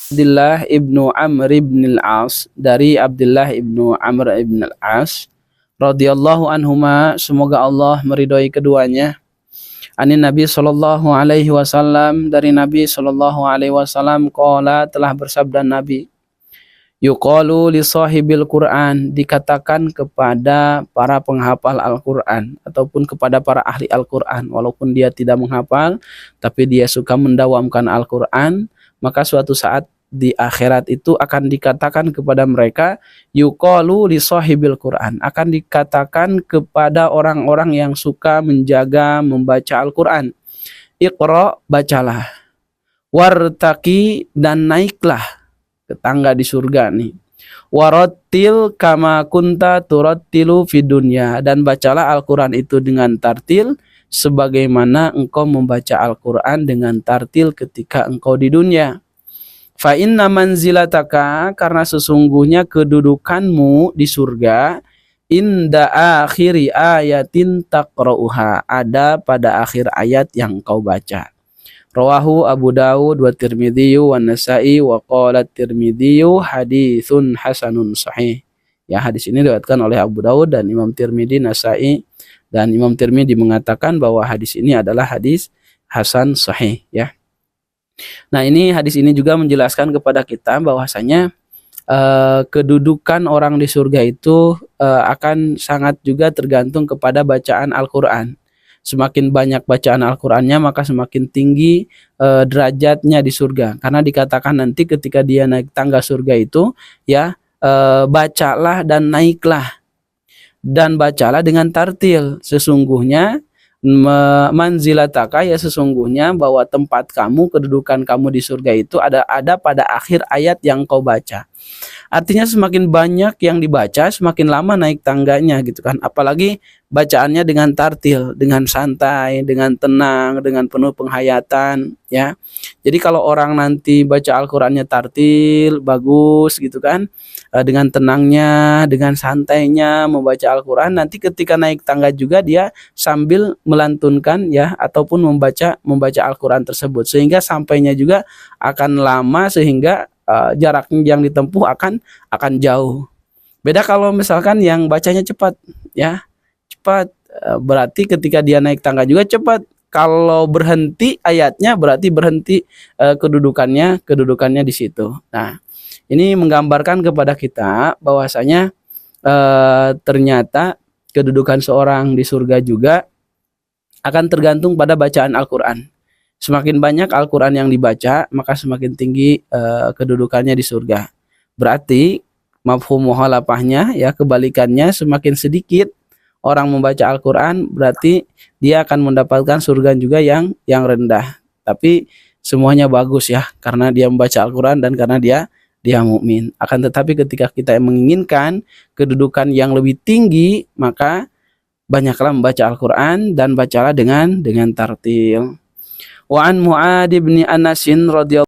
Abdullah ibnu Amr ibn al-As, dari Abdullah ibnu Amr ibn al-As radhiyallahu anhuma, semoga Allah meridhoi keduanya. Anin Nabi sallallahu alaihi wasallam, dari Nabi sallallahu alaihi wasallam, qala, telah bersabda Nabi, yuqalu li sahibil Quran, dikatakan kepada para penghafal Al-Quran ataupun kepada para ahli Al-Quran, walaupun dia tidak menghafal tapi dia suka mendawamkan Al-Quran, maka suatu saat di akhirat itu akan dikatakan kepada mereka, yuqalu li sahibil Quran, akan dikatakan kepada orang-orang yang suka menjaga membaca Al-Quran, iqra, bacalah, wartaki, dan naiklah ke tangga di surga nih, warattil kama kunta turattilu fid dunya, dan bacalah Al-Quran itu dengan tartil sebagaimana engkau membaca Al-Quran dengan tartil ketika engkau di dunia. Fa inna manzilataka, karena sesungguhnya kedudukanmu di surga, inda akhiri ayatin taqra'uha, ada pada akhir ayat yang engkau baca. Rawahu Abu Dawud wa Tirmidzi wa Nasa'i wa qala Tirmidzi haditsun hasanun sahih. Ya, hadis ini diriwayatkan oleh Abu Dawud dan Imam Tirmidzi, Nasa'i, dan Imam Tirmidzi mengatakan bahwa hadis ini adalah hadis hasan sahih, ya. Nah, ini hadis ini juga menjelaskan kepada kita bahwasanya kedudukan orang di surga itu akan sangat juga tergantung kepada bacaan Al-Qur'an. Semakin banyak bacaan Al-Qur'annya, maka semakin tinggi derajatnya di surga. Karena dikatakan nanti ketika dia naik tangga surga itu, ya, bacalah dan naiklah, dan bacalah dengan tartil. Sesungguhnya manzilataka, ya sesungguhnya bahwa tempat kamu, kedudukan kamu di surga itu ada pada akhir ayat yang kau baca. Artinya semakin banyak yang dibaca, semakin lama naik tangganya gitu kan. Apalagi bacaannya dengan tartil, dengan santai, dengan tenang, dengan penuh penghayatan, ya. Jadi kalau orang nanti baca Al-Qur'annya tartil, bagus gitu kan, dengan tenangnya, dengan santainya membaca Al-Qur'an, nanti ketika naik tangga juga dia sambil melantunkan, ya, ataupun membaca Al-Qur'an tersebut, sehingga sampainya juga akan lama, sehingga jarak yang ditempuh akan jauh. Beda kalau misalkan yang bacanya cepat, ya, cepat, berarti ketika dia naik tangga juga cepat. Kalau berhenti ayatnya berarti berhenti kedudukannya di situ. Nah, ini menggambarkan kepada kita bahwasanya ternyata kedudukan seorang di surga juga akan tergantung pada bacaan Al-Qur'an. Semakin banyak Al-Quran yang dibaca, maka semakin tinggi kedudukannya di surga. Berarti mafhum mukhalafahnya, ya, kebalikannya, semakin sedikit orang membaca Al-Quran, berarti dia akan mendapatkan surga juga yang rendah. Tapi semuanya bagus, ya, karena dia membaca Al-Quran dan karena dia mukmin. Akan tetapi ketika kita menginginkan kedudukan yang lebih tinggi, maka banyaklah membaca Al-Quran dan bacalah dengan tartil. Wa an Mu'ad bin Anas radhiyallahu